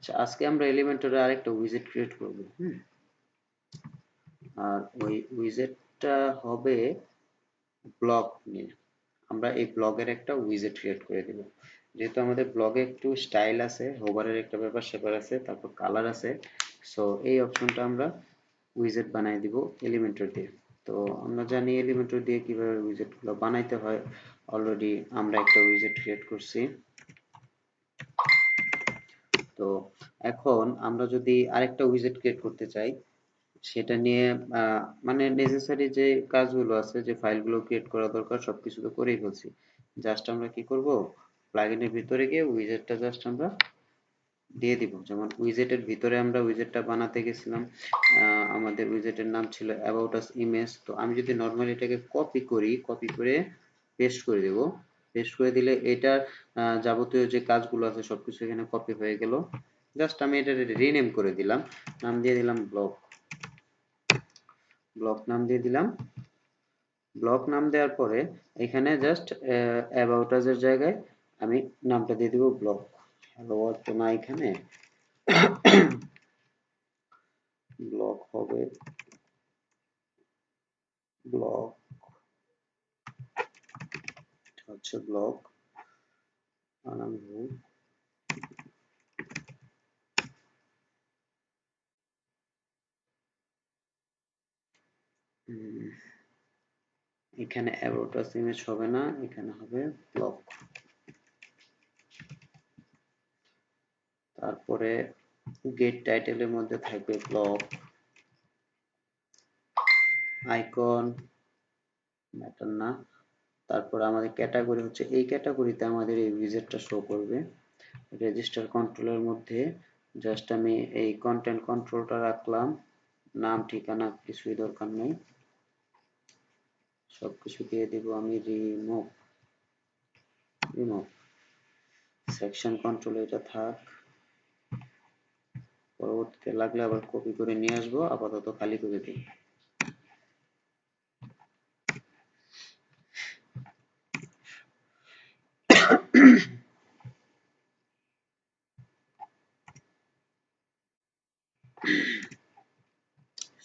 আচ্ছা, আজকে আমরা এলিমেন্টরে আরেকটা উইজেট ক্রিয়েট করব। আর ওই উইজেটটা হবে ব্লগ নিয়ে। আমরা এই ব্লগের একটা উইজেট ক্রিয়েট করে দিব। যেহেতু আমাদের ব্লগে একটু স্টাইল আছে, হোভারের একটা ব্যাপার স্যাপার আছে, তারপর কালার আছে, সো এই অপশনটা আমরা উইজেট বানাই দিব এলিমেন্টর দিয়ে। তো আমরা জানি এলিমেন্টর দিয়ে কিভাবে উইজেটগুলো বানাইতে হয়। অলরেডি আমরা একটা উইজেট ক্রিয়েট করছি। তো এখন আমরা যদি আরেকটা উইজেট ক্রিয়েট করতে চাই, সেটা নিয়ে মানে নেসেসারি যে কাজগুলো আছে, যে ফাইলগুলো ক্রিয়েট করা দরকার, সবকিছু তো করেই ফেলছি। জাস্ট আমরা কি করব, প্লাগইনের ভিতরে গিয়ে উইজেটটা জাস্ট আমরা দিয়ে দিব। যেমন উইজেটের ভিতরে আমরা উইজেটটা বানাতে গেছিলাম, আমাদের উইজেটের নাম ছিল অ্যাবাউট আস ইমেজ। তো আমি যদি নর্মালি এটাকে কপি করি, কপি করে পেস্ট করে দেব। পেস্ট করে দিলে এটার যাবতীয় যে কাজগুলো আছে সবকিছু এখানে কপি হয়ে গেল। জাস্ট আমি এটা রিনেম করে দিলাম, নাম দিয়ে দিলাম ব্লগ। ব্লক নাম দিয়ে দিলাম। ব্লক নাম দেওয়ার পরে এখানে জাস্ট অ্যাবাউট আস এর জায়গায় আমি নামটা দিয়ে দিব ব্লক। হ্যালো ওয়ার্ল্ড তো না, এখানে ব্লক হবে ব্লক, হচ্ছে ব্লক বানান ভুল। এখানে অ্যাবাউট আস ইমেজ হবে না, এখানে হবে ব্লক। তারপরে গেট টাইটেলের মধ্যে থাকবে ব্লক। আইকন ম্যাটার না। তারপর আমাদের ক্যাটাগরি হচ্ছে, এই ক্যাটাগরিতে আমাদের এই উইজেটটা শো করবে। রেজিস্টার কন্ট্রোলের মধ্যে জাস্ট আমি এই কন্টেন্ট কন্ট্রোলটা রাখলাম, নাম ঠিকানা কিছুই দরকার নেই, সবকিছু দিয়ে দিব আমি রিমুভ। রিমুভ সেকশন কন্ট্রোল এটা থাক, পরবর্তীতে লাগলে আবার কপি করে নিয়ে আসবো, আপাতত খালি করে দিই।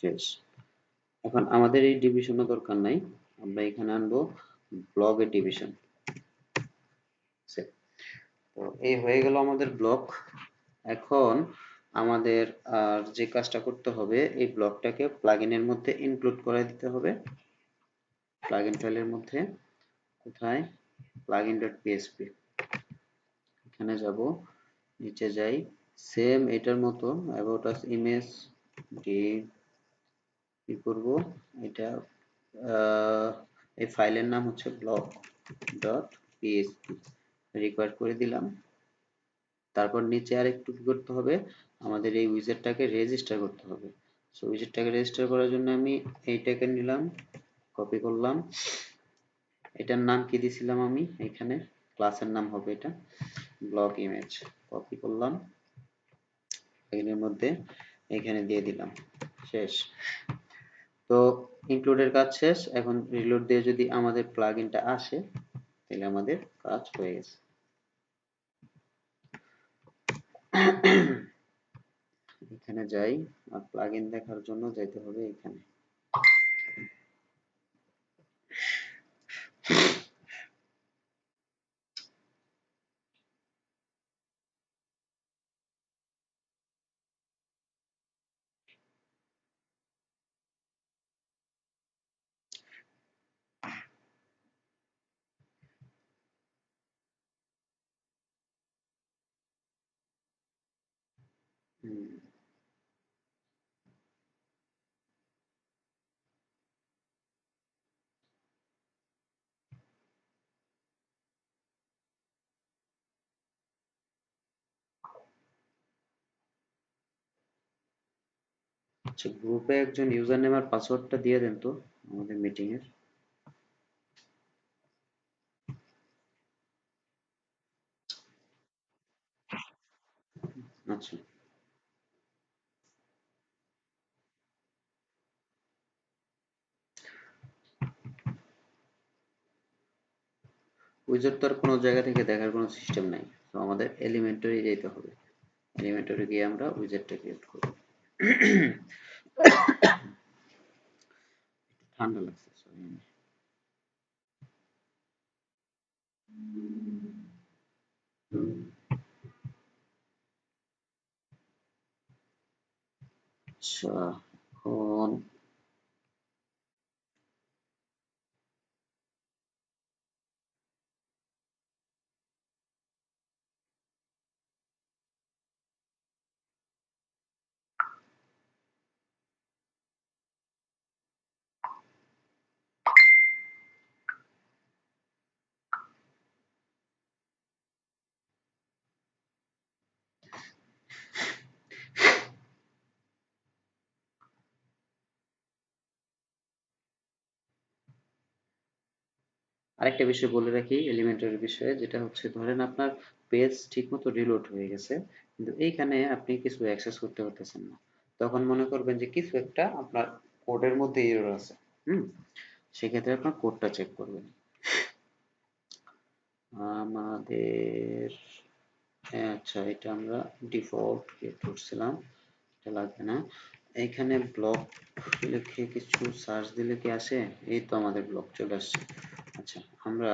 শেষ। এখন আমাদের এই ডিভিশনও দরকার নাই, আমরা এখানে আনবো ব্লগের ডিভিশন। তো এই হয়ে গেল আমাদের ব্লক। এখন আমাদের আর যে কাজটা করতে হবে, এই ব্লকটাকে প্লাগইনের মধ্যে ইনক্লুড করে দিতে হবে। প্লাগইন ফাইলের মধ্যে কোথায়, plugin.php, এখানে যাব, নিচে যাই, সেম এটার মতো অ্যাবাউট আস ইমেজ ডি কি করব, এটা এই ফাইলের নাম হচ্ছে blog.php, রিকোয়ার করে দিলাম। তারপর নিচে আর একটু কি করতে হবে, আমাদের এই উইজেটটাকে রেজিস্টার করতে হবে। সো উইজেটটাকে রেজিস্টার করার জন্য আমি এইটাকে নিলাম, কপি করলাম। এটার নাম কি দিছিলাম আমি, এখানে ক্লাসের নাম হবে এটা ব্লগ ইমেজ। কপি করলাম, এর মধ্যে এখানে দিয়ে দিলাম। শেষ। তো ইনক্লুডের কাজ শেষ। এখন রিলোড দিয়ে যদি আমাদের প্লাগইনটা আসে, তাহলে আমাদের কাজ হয়ে গেছে। এখানে যাই, আর প্লাগইন দেখার জন্য যাইতে হবে এখানে। আচ্ছা, গ্রুপে একজন ইউজার নেম আর পাসওয়ার্ডটা দিয়ে দেন তো আমাদের মিটিং এর। আচ্ছা, উইজার্ড তো আর কোনো জায়গা থেকে দেখার কোনো সিস্টেম নাই, তো আমাদের এলিমেন্টারি যেতে হবে। এলিমেন্টরে গিয়ে আমরা উইজেটটা ক্রিয়েট করব। ঠান্ডা লাগছে, sorry। আচ্ছা, এখন আরেকটা বিষয় বলে রাখি এলিমেন্টারি বিষয়ে, যেটা হচ্ছে ধরেন আপনার পেজ ঠিকমতো রিলোড হয়ে গেছে, কিন্তু এইখানে আপনি কিছু অ্যাক্সেস করতে পারতেছেন না। তখন মনে করবেন যে কিছু একটা আপনার কোডের মধ্যে এরর আছে। হুম, সেক্ষেত্রে আপনার কোডটা চেক করবেন। আমাদের আচ্ছা, এটা আমরা ডিফল্ট ক্রিয়েট করছিলাম, এটা লাগবে না। এখানে ব্লক লিখে কিছু সার্চ দিলে কি আসে? এই তো আমাদের ব্লক চলে আসছে। আচ্ছা, আমরা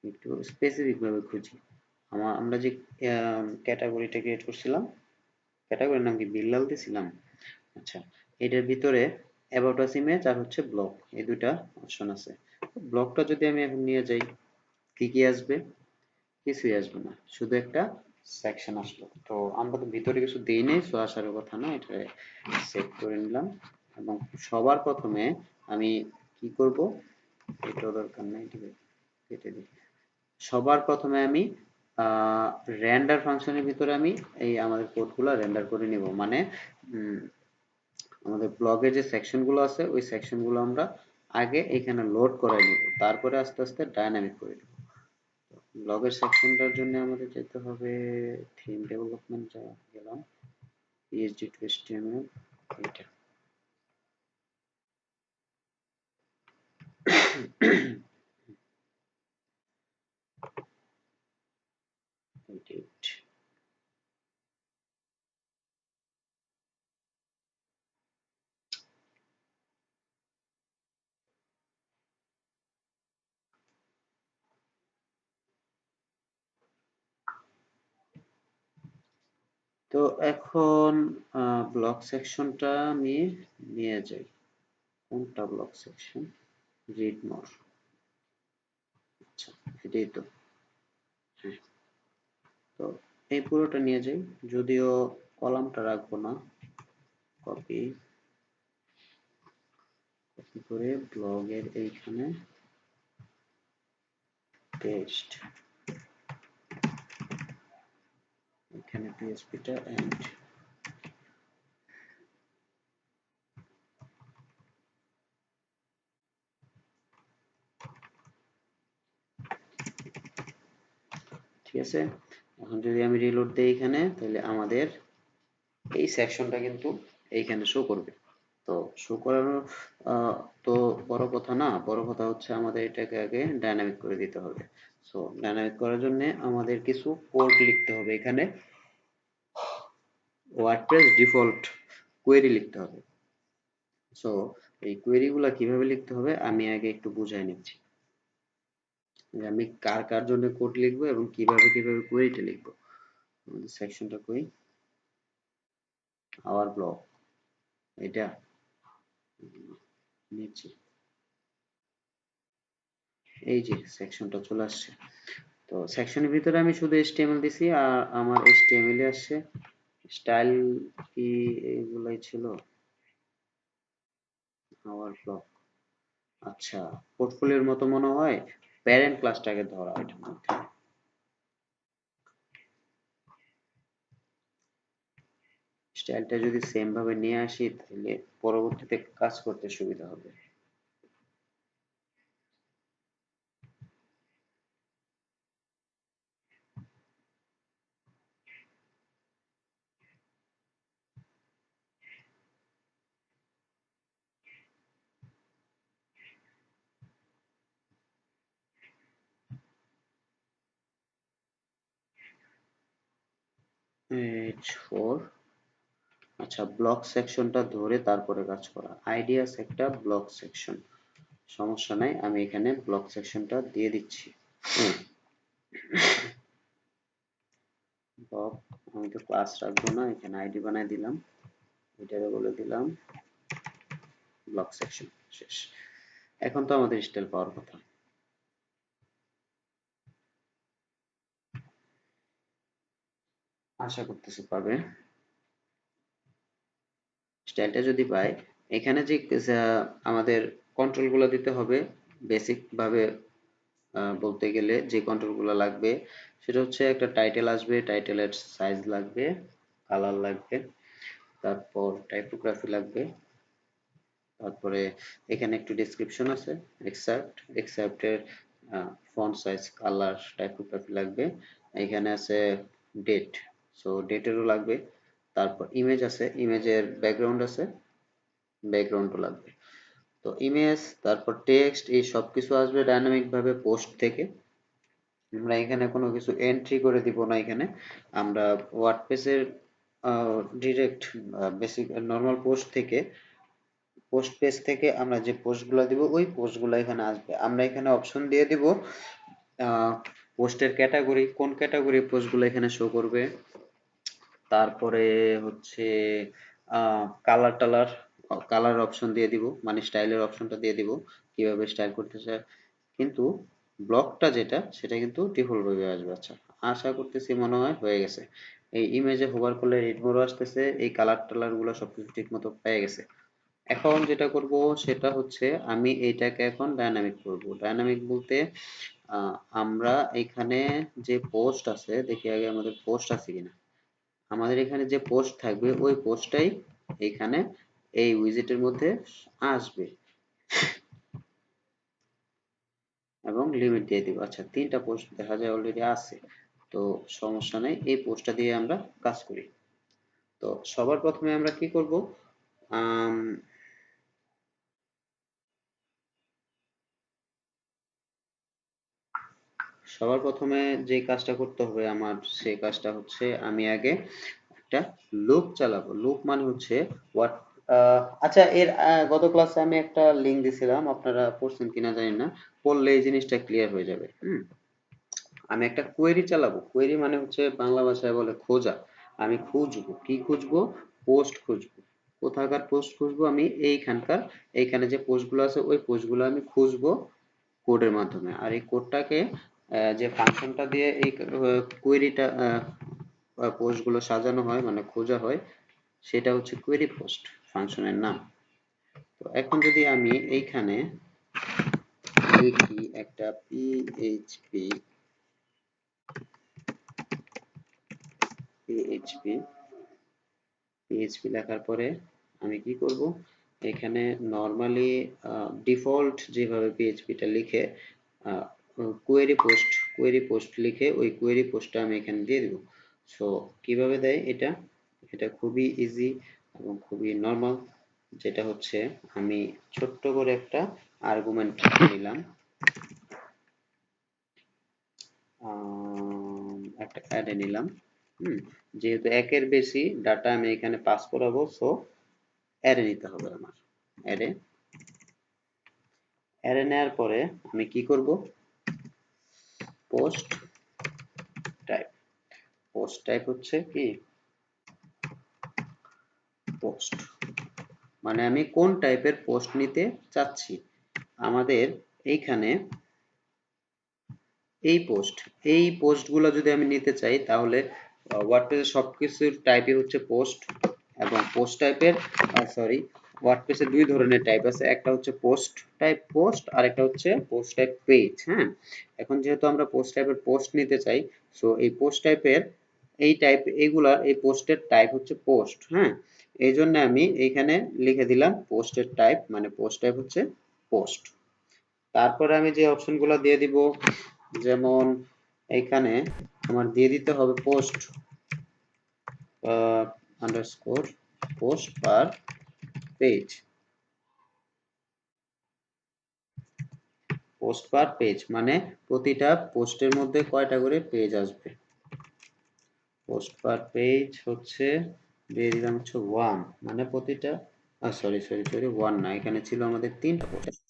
একটু স্পেসিফিক ভাবে খুঁজি। আমরা যে ক্যাটাগরিটা ক্রিয়েট করছিলাম, ক্যাটাগরির নাম কি বিল্লাল দিছিলাম? আচ্ছা, এটার ভিতরে অ্যাবাউট আস ইমেজ আর হচ্ছে ব্লক, এই দুইটা অপশন আছে। ব্লকটা যদি আমি এখন নিয়ে যাই, কি কি আসবে? কিছুই আসবে না, শুধু একটা সেকশন আসলো। তো আমরা তো ভিতরে কিছু দেই নাই, সো আসার কথা না, এটা সেভ করে নিলাম। এবং সবার প্রথমে আমি কি করব, এটাও দরকার নাই, ঠিক আছে, কেটে দিই। সবার প্রথমে আমি রেন্ডার ফাংশনের ভিতরে আমি এই আমাদের কোডগুলো রেন্ডার করে নিব, মানে আমাদের ব্লগে যে সেকশনগুলো আছে ওই সেকশনগুলো আমরা আগে এখানে লোড করাই নিব, তারপরে আস্তে আস্তে ডাইনামিক করে নিব। ব্লগের সেকশনটার জন্য আমাদের যেতে হবে থিম ডেভেলপমেন্ট, যা গেলাম পিএইচডি টু এইচটিএমএল, এইটা এডিট। তো এখন ব্লগ সেকশনটা আমি নিয়ে যাই। কোনটা ব্লগ সেকশন? Read more. আচ্ছা, এটাই তো। হ্যাঁ, তো এই পুরোটা নিয়ে যাই, যদিও কলামটা রাখবো না। কপি, কপি করে ব্লগের এইখানে পেস্ট, এখানে পিএইচপিটা এন্ড। ঠিক আছে, এখন যদি আমি রিলোড দেই এখানে, তাহলে আমাদের এই সেকশনটা কিন্তু এইখানে শো করবে। তো শো করানো আহ, তো বড় কথা না, বড় কথা হচ্ছে আমাদের এটাকে আগে ডাইনামিক করে দিতে হবে। সো ডাইনামিক করার জন্য আমাদের কিছু কোড লিখতে হবে এখানে, ওয়ার্ডপ্রেস ডিফল্ট কোয়েরি লিখতে হবে। সো এই কোয়েরি গুলা কিভাবে লিখতে হবে আমি আগে একটু বুঝাই নিচ্ছি, যে আমি কার কার জন্য কোড লিখবো এবং কিভাবে কিভাবে কোয়েরিটা লিখবো। আমাদের সেকশনটা কই, আওয়ার ব্লক, এটা নিচ্ছি, এই যে সেকশনটা চলে আসছে। তো সেকশনের ভিতরে আমি শুধু HTML দিছি, আর আমার HTML এ আসছে স্টাইল, কি এইগুলাই ছিল আওয়ার ব্লক। আচ্ছা, পোর্টফোলিওর মতো মনে হয় প্যারেন্ট ক্লাসটাকে ধরা এটার মধ্যে। স্টাইলটা যদি সেম ভাবে নিয়ে আসি তাহলে পরবর্তীতে কাজ করতে সুবিধা হবে। H4, আচ্ছা ব্লক সেকশনটা ধরে তারপরে কাজ করা, আইডিয়াস একটা ব্লক সেকশন, সমস্যা নাই, আমি এখানে ব্লক সেকশনটা দিয়ে দিচ্ছি। হুম, ব্লক, আমি তো ক্লাস রাখবো না, এখানে আইডি বানাই দিলাম, এটারে বলে দিলাম ব্লক সেকশন, শেষ। এখন তো আমাদের স্টাইল পাওয়ার কথা, আশা করতেছি পাবে। স্টাইলটা যদি পাই, এখানে যে আমাদের কন্ট্রোল গুলো দিতে হবে, বেসিক ভাবে বলতে গেলে যে কন্ট্রোল গুলো লাগবে সেটা হচ্ছে একটা টাইটেল আসবে, টাইটেলের সাইজ লাগবে, কালার লাগবে, তারপর টাইপোগ্রাফি লাগবে, তারপরে এখানে একটু ডেসক্রিপশন আছে, এক্সেপ্টের ফন্ট সাইজ, কালার, টাইপোগ্রাফি লাগবে, এখানে আছে ডেট, সো ডেটেরও লাগবে, তারপর ইমেজ আছে, ইমেজের ব্যাকগ্রাউন্ড আছে, ব্যাকগ্রাউন্ডও লাগবে। তো ইমেজ তারপর টেক্সট এই সব কিছু আসবে ডাইনামিক ভাবে পোস্ট থেকে। আমরা এখানে কোনো কিছু এন্ট্রি করে দিব না, এখানে আমরা ওয়ার্ডপ্রেসের ডিরেক্ট বেসিক নর্মাল পোস্ট থেকে, পোস্ট পেজ থেকে আমরা যে পোস্টগুলো দিব ওই পোস্টগুলো এখানে আসবে। আমরা এখানে অপশন দিয়ে দিব পোস্টের ক্যাটাগরি, কোন ক্যাটাগরি পোস্টগুলো এখানে শো করবে, তারপরে হচ্ছে কালার টালার, কালার অপশন দিয়ে দিব, মানে স্টাইলের অপশনটা দিয়ে দিব কিভাবে স্টাইল করতে চায়। কিন্তু ব্লকটা যেটা সেটা কিন্তু ডিফল্ট ভাবে আসবে। আচ্ছা, আশা করতেছি মনে হয় হয়ে গেছে। এই ইমেজে হোভার করলে রেড মোড়ও আসতেছে, এই কালার টালার গুলো সবকিছু ঠিক মতো পেয়ে গেছে। এখন যেটা করব সেটা হচ্ছে আমি এইটাকে এখন ডায়নামিক করব। ডায়নামিক বলতে আমরা এখানে যে পোস্ট আছে, দেখি আগে আমাদের পোস্ট আছে কিনা। আমাদের এখানে যে পোস্ট থাকবে ওই পোস্টটাই এখানে এই উইজেটের মধ্যে আসবে এবং লিমিট দিয়ে দিব। আচ্ছা, তিনটা পোস্ট দেখা যায় অলরেডি আছে, তো সমস্যা নেই, এই পোস্টটা দিয়ে আমরা কাজ করি। তো সবার প্রথমে আমরা কি করব, আম, সবার প্রথমে যে কাজটা করতে হবে আমার, সেই কাজটা হচ্ছে আমি আগে একটা লুপ চালাবো। লুপ মানে হচ্ছে হোয়াট, আচ্ছা এর গত ক্লাসে আমি একটা লিংক দিছিলাম, আপনারা পড়ছেন কিনা জানি না, পড়লে এই জিনিসটা ক্লিয়ার হয়ে যাবে। আমি একটা কোয়েরি চালাবো, কোয়েরি মানে হচ্ছে বাংলা ভাষায় বলে খোঁজা। আমি খুঁজবো, কি খুঁজবো, পোস্ট খুঁজবো। কোথাকার পোস্ট খুঁজবো, আমি এইখানকার, এইখানে যে পোস্টগুলো আছে ওই পোস্টগুলো আমি খুঁজবো কোডের মাধ্যমে। আর এই কোডটাকে যে ফাংশনটা দিয়ে এই কোয়েরিটা পোস্টগুলো সাজানো হয় মানে খোঁজা হয়, সেটা হচ্ছে কোয়েরি পোস্ট ফাংশনের নাম। তো এখন যদি আমি এইখানে লিখি একটা পিএইচপি, পিএইচপি, পিএইচপি লেখার পরে আমি কি করব, এখানে নর্মালি ডিফল্ট যেভাবে পিএইচপিটা লিখে কোয়েরি পোস্ট, কোয়েরি পোস্ট লিখে ওই কোয়েরি পোস্টটা আমি এখানে দিয়ে দেব। সো কিভাবে দেয় এটা, এটা খুবই ইজি এবং খুবই নর্মাল। যেটা হচ্ছে আমি ছোট্ট করে একটা আর্গুমেন্ট নিলাম, একটা অ্যারে নিলাম। হুম, যেহেতু একের বেশি ডাটা আমি এখানে পাস করাবো, সো অ্যারে নিতে হবে আমার। অ্যারে, অ্যারে নেওয়ার পরে আমি কি করব, পোস্ট টাইপ, পোস্ট টাইপ হচ্ছে কি পোস্ট, মানে আমি কোন টাইপের পোস্ট নিতে চাচ্ছি। আমাদের এইখানে এই পোস্ট, এই পোস্টগুলো যদি আমি নিতে চাই তাহলে ওয়ার্ডপ্রেসের সবকিছুর টাইপই হচ্ছে পোস্ট, এবং পোস্ট টাইপের সরি, ওয়ার্ডপ্রেসে দুই ধরনের টাইপ আছে, একটা হচ্ছে পোস্ট টাইপ পোস্ট আর একটা হচ্ছে পোস্ট টাইপ পেজ। হ্যাঁ, এখন যেহেতু আমরা পোস্ট টাইপের পোস্ট নিতে চাই, সো এই পোস্ট টাইপের এই টাইপ এইগুলার এই পোস্টের টাইপ হচ্ছে পোস্ট। হ্যাঁ, এই জন্য আমি এইখানে লিখে দিলাম পোস্টের টাইপ, মানে পোস্ট টাইপ হচ্ছে পোস্ট। তারপরে আমি যে অপশনগুলো দিয়ে দিব, যেমন এইখানে আমার দিয়ে দিতে হবে post underscore post per page, post per page মানে প্রতিটা পোস্টের মধ্যে কয়টা করে পেজ আসবে, পোস্ট পার পেজ হচ্ছে দিয়ে দিলাম হচ্ছে 1, মানে প্রতিটা সরি সরি সরি 1 না, এখানে ছিল আমাদের 3টা পোস্ট।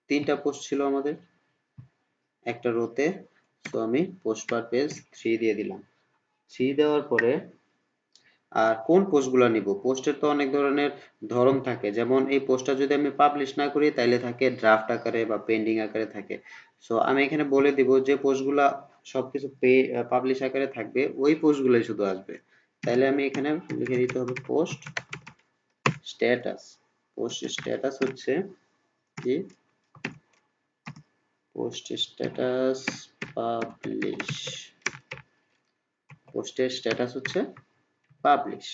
3টা পোস্ট ছিল আমাদের একটা রোতে। তো আমি পোস্ট পার পেজ 3 দিয়ে দিলাম। 3 দেওয়ার পরে আর কোন পোস্টগুলো নিব, পোস্টের তো অনেক ধরনের ধরন থাকে, যেমন এই পোস্টটা যদি আমি পাবলিশ না করি তাইলে থাকে ড্রাফট আকারে বা পেন্ডিং আকারে থাকে। সো আমি এখানে বলে দিব যে পোস্টগুলা সবকিছু পাবলিশ আকারে থাকবে ওই পোস্টগুলোই শুধু আসবে। তাইলে আমি এখানে লিখে দিতে হবে পোস্ট স্ট্যাটাস। পোস্ট স্ট্যাটাস হচ্ছে কি, পোস্ট স্ট্যাটাস পাবলিশ, পোস্টের স্ট্যাটাস হচ্ছে পাবলিশ,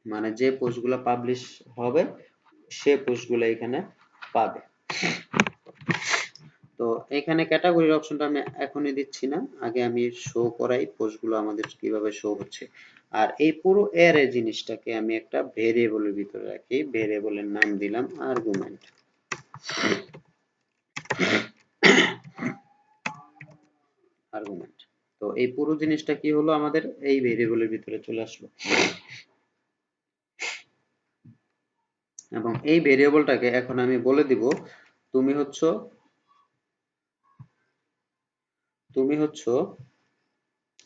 মানে যে পোস্টগুলো পাবলিশ হবে সে পোস্টগুলো এখানে পাবে। তো এখানে ক্যাটাগরির অপশনটা আমি এখনই দিচ্ছি না, আগে আমি শো করাই পোস্টগুলো আমাদের কিভাবে শো হচ্ছে। আর এই পুরো অ্যারে জিনিসটাকে আমি একটা ভেরিয়েবলের ভিতরে রাখি, ভেরিয়েবলের নাম দিলাম আর্গুমেন্ট। আর্গুমেন্ট, তো এই পুরো জিনিসটা কি হলো, আমাদের এই ভেরিয়েবলের ভিতরে চলে আসলো। এবং এই ভেরিয়েবলটাকে এখন আমি বলে দিব তুমি হচ্ছে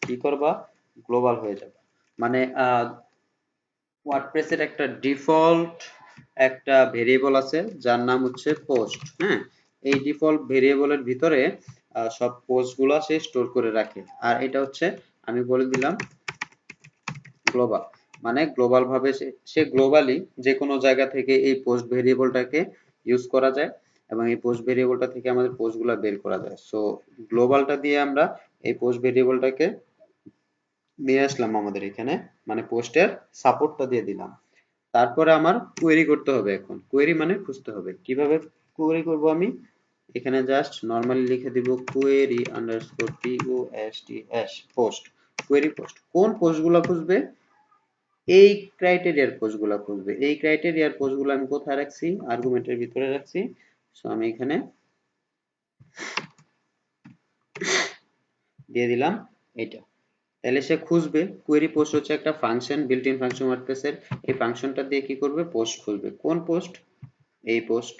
কি করবা, গ্লোবাল হয়ে যাবে। মানে ওয়ার্ডপ্রেসের একটা ডিফল্ট একটা ভেরিয়েবল আছে যার নাম হচ্ছে পোস্ট। হ্যাঁ, এই ডিফল্ট ভেরিয়েবলের ভিতরে সব পোস্টগুলো সে স্টোর করে রাখে। আর এটা হচ্ছে আমি বলে দিলাম গ্লোবাল, মানে গ্লোবাল ভাবে সে গ্লোবালি যে কোনো জায়গা থেকে এই পোস্ট ভেরিয়েবলটাকে ইউজ করা যায় এবং এই পোস্ট ভেরিয়েবলটা থেকে আমাদের পোস্টগুলো বের করা যায়। সো গ্লোবালটা দিয়ে আমরা এই পোস্ট ভেরিয়েবলটাকে নিয়ে আসলাম আমাদের এখানে, মানে পোস্টের সাপোর্টটা দিয়ে দিলাম। তারপরে আমার কোয়েরি করতে হবে। এখন কোয়েরি মানে খুঁজতে হবে, কিভাবে কোয়েরি করব আমি এখানে জাস্ট নরমালি লিখে দিব query underscore post post, query post. কোন পোস্টগুলো খুঁজবে, এই ক্রাইটেরিয়ার পোস্টগুলো খুঁজবে। এই ক্রাইটেরিয়ার পোস্টগুলো আমি কোথায় রাখছি, আর্গুমেন্টের ভিতরে রাখছি। সো আমি এখানে দিয়ে দিলাম এটা। তাহলে সে খুঁজবে, কোয়েরি পোস্ট হচ্ছে একটা ফাংশন, বিল্ট ইন ফাংশন ওয়ার্ডপ্রেসের। এই ফাংশনটা দিয়ে কি করবে, পোস্ট খুঁজবে। কোন পোস্ট, এই পোস্ট।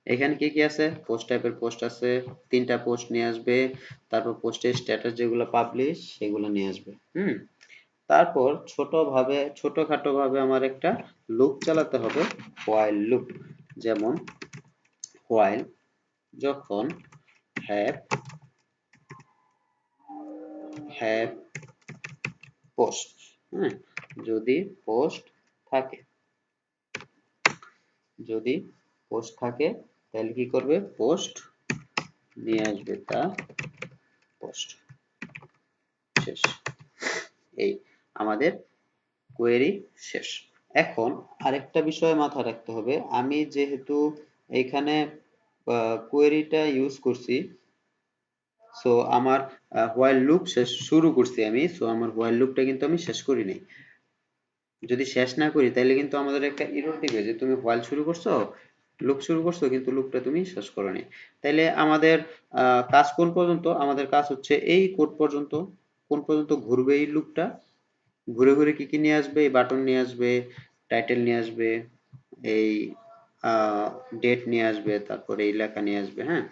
এখানে কি কি আছে, পোস্ট টাইপের পোস্ট আছে, 3টা পোস্ট নিয়ে আসবে। তারপর পোস্টের স্ট্যাটাস যেগুলো পাবলিশ সেগুলো নিয়ে আসবে। তারপর ছোটখাটো ভাবে আমার একটা লুপ চালাতে হবে, হোয়াইল লুপ। যেমন হোয়াইল যখন হ্যাভ হ্যাভ পোস্ট, হ্যাঁ, যদি পোস্ট থাকে, যদি পোস্ট থাকে তাহলে কি করবে, পোস্ট নিয়ে আসবে তা পোস্ট। শেষ, এই আমাদের কোয়েরি শেষ। এখন আরেকটা বিষয় মাথায় রাখতে হবে, আমি যেহেতু এখানে কোয়েরিটা ইউজ করছি, সো আমার হোয়াইল লুপ শেষ শুরু করছি আমি, সো আমার হোয়াইল লুপটা কিন্তু আমি শেষ করি নাই। যদি শেষ না করি তাহলে কিন্তু আমাদের একটা এরর দিবে যে তুমি হোয়াইল শুরু করছো, লুপ শুরু করছো কিন্তু লুপটা তুমি শেষ করোনি। তাইলে আমাদের কাজ কোন পর্যন্ত, আমাদের কাজ হচ্ছে এই কোড পর্যন্ত। কোন পর্যন্ত ঘুরবে এই লুপটা, ঘুরে ঘুরে কি কি নিয়ে আসবে, এই বাটন নিয়ে আসবে, টাইটেল নিয়ে আসবে, এই ডেট নিয়ে আসবে, তারপরে এই লেখা নিয়ে আসবে। হ্যাঁ,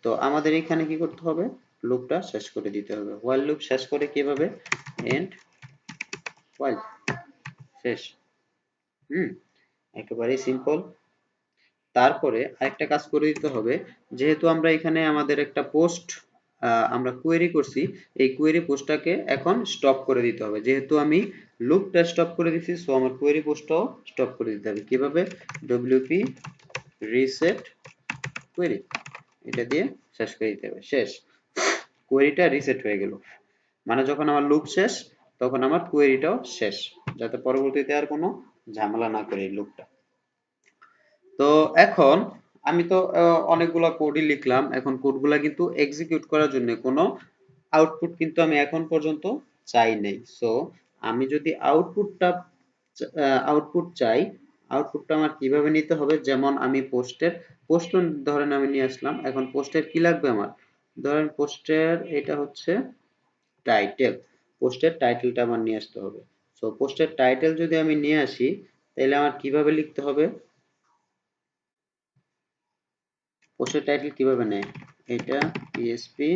তো আমাদের এখানে কি করতে হবে, লুপটা শেষ করে দিতে হবে। হোয়াইল লুপ শেষ করে কিভাবে, এন্ড হোয়াইল, শেষ। হুম, একেবারেই সিম্পল। তারপরে আরেকটা কাজ করে দিতে হবে, যেহেতু আমরা এখানে আমাদের একটা পোস্ট আমরা কোয়েরি করছি, এই কোয়েরি পোস্টটাকে এখন স্টপ করে দিতে হবে। যেহেতু আমি লুপটা স্টপ করে দিছি, সো আমার কোয়েরি পোস্টটাও স্টপ করে দিতে হবে। কিভাবে, ডব্লিউপি রিসেট কোয়েরি, এটা দিয়ে শেষ করে দিতে হবে। শেষ, কোয়েরিটা রিসেট হয়ে গেল, মানে যখন আমার লুপ শেষ তখন আমার কোয়েরিটাও শেষ, যাতে পরবর্তীতে আর কোনো ঝামেলা না করে এই লুপটা। তো এখন আমি তো অনেকগুলা কোডই লিখলাম, এখন কোডগুলা কিন্তু এক্সিকিউট করার জন্য কোনো আউটপুট কিন্তু আমি এখন পর্যন্ত চাই নাই। সো আমি যদি আউটপুট চাই, আউটপুটটা আমার কিভাবে নিতে হবে, যেমন আমি পোস্টের পোস্ট ধরেন আমি নিয়ে আসলাম, এখন পোস্টের কি লাগবে আমার, ধরেন পোস্টের এটা হচ্ছে টাইটেল, পোস্টের টাইটেলটা আমার নিয়ে আসতে হবে। সো পোস্টের টাইটেল যদি আমি নিয়ে আসি, তাহলে আমার কিভাবে লিখতে হবে, পোস্টের টাইটেল কিভাবে নেয়, এটা পিএসপি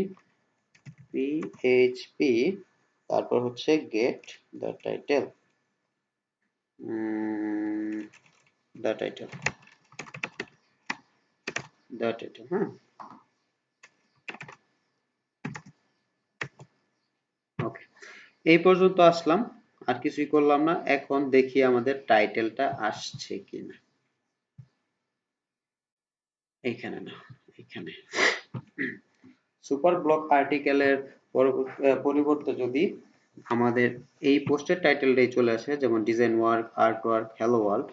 পিএইচপি তারপর হচ্ছে get the title, the title the title, হ্যাঁ, ওকে, এই পর্যন্ত আসলাম, আর কিছুই করলাম না। এখন দেখি আমাদের টাইটেলটা আসছে কিনা, এইখানে না, এখানে সুপার ব্লক আর্টিকেলের পরিবর্তে যদি আমাদের এই পোস্টের টাইটেলটাই চলে আসে, যেমন design work, art work, hello world,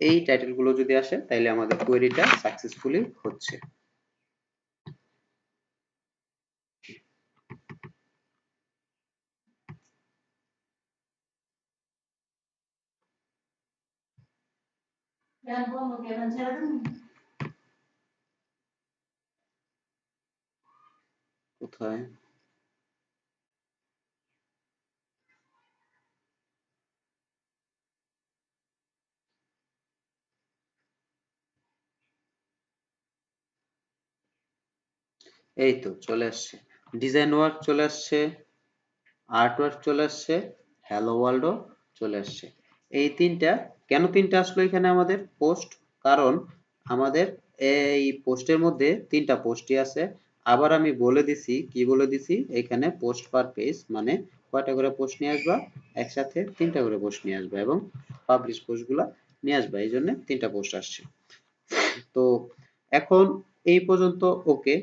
এই টাইটেলগুলো যদি আসে, তাহলে আমাদের কোয়েরিটা সাকসেসফুলি হচ্ছে। কোথায়, এই তো চলে আসছে, ডিজাইন ওয়ার্ক চলে আসছে, আর্ট ওয়ার্ক চলে আসছে, হ্যালো ওয়ার্ল্ডও চলে আসছে। এই তিনটা, কেন তিনটা আসলো এখানে আমাদের পোস্ট, কারণ আমাদের এই পোস্টের মধ্যে তিনটা পোস্টই আছে। আবার আমি বলে দিছি, কি বলে দিছি, এখানে পোস্ট পার পেজ মানে কয়টা করে পোস্ট নিয়ে আসবা, একসাথে তিনটা করে পোস্ট নিয়ে আসবা এবং পাবলিশ পোস্টগুলা নিয়ে আসবা, এই জন্য তিনটা পোস্ট আসছে। তো এখন এই পর্যন্ত ওকে,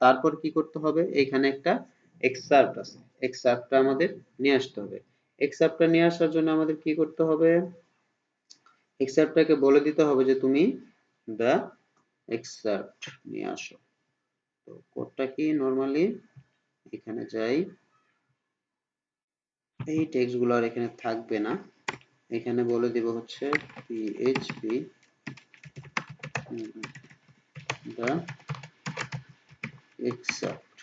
তারপর কি করতে হবে, এখানে একটা এক্সার্ট আছে, এক্সার্টটা আমাদের নিয়ে আসতে হবে। এক্সার্টটা নিয়ে আসার জন্য আমাদের কি করতে হবে, এক্সার্টটাকে বলে দিতে হবে যে তুমি দা এক্সার্ট নিয়ে আসো। তো কোডটা কি, নরমালি এখানে যাই, এই টেক্সট গুলো আর এখানে থাকবে না, এখানে বলে দিব হচ্ছে পিএইচপি দা এক্সার্ট,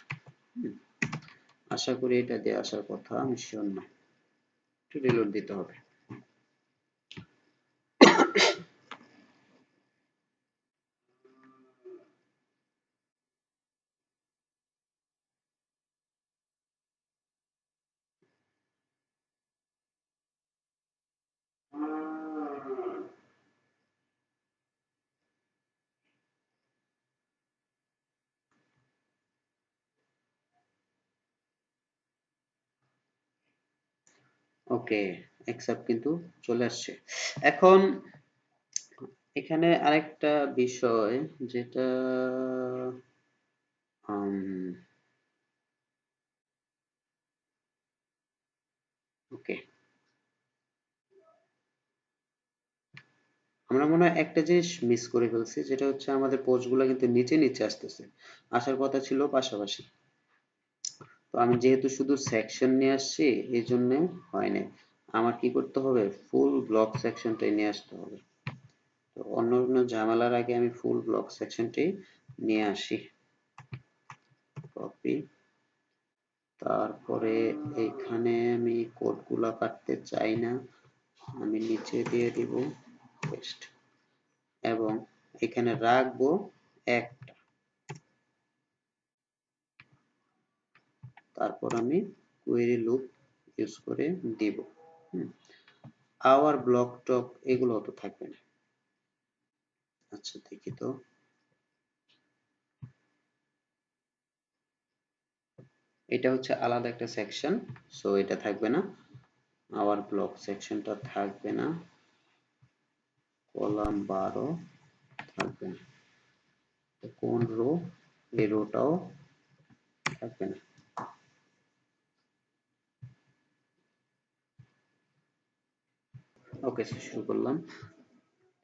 আশা করি এটা দিয়ে আসার কথা, আমি শিওর না, একটু রিলোড দিতে হবে। ওকে, অ্যাকসেপ্ট কিন্তু চলে আসছে। এখন এখানে আরেকটা বিষয়, যেটা ওকে, আমরা মনে হয় একটা জিনিস মিস করে ফেলছি, যেটা হচ্ছে আমাদের পোস্টগুলো কিন্তু নিচে নিচে আসতেছে, আসার কথা ছিল পাশাপাশি। তো আমি যেহেতু শুধু সেকশন নিয়ে আসছি, এই জন্য হয় নাই, আমার কি করতে হবে, ফুল ব্লক সেকশনটাই নিয়ে আসতে হবে। তো অন্য অন্য ঝামেলার আগে আমি ফুল ব্লক সেকশনটি নিয়ে আসি, কপি, তারপরে এইখানে আমি কোডগুলা কাটতে চাই না, আমি নিচে দিয়ে দিব পেস্ট, এবং এখানে রাখবো একটা, তারপর আমি কোয়েরি লুপ ইউজ করে দিব। আওয়ার ব্লক টক এগুলো তো থাকবে না। আচ্ছা দেখি তো, এটা হচ্ছে আলাদা একটা সেকশন, সো এটা থাকবে না, আওয়ার ব্লক সেকশনটা থাকবে না, কলাম 12 থাকবে না, কোন রো, এই রোটাও থাকবে না। ওকে, শুরু করলাম।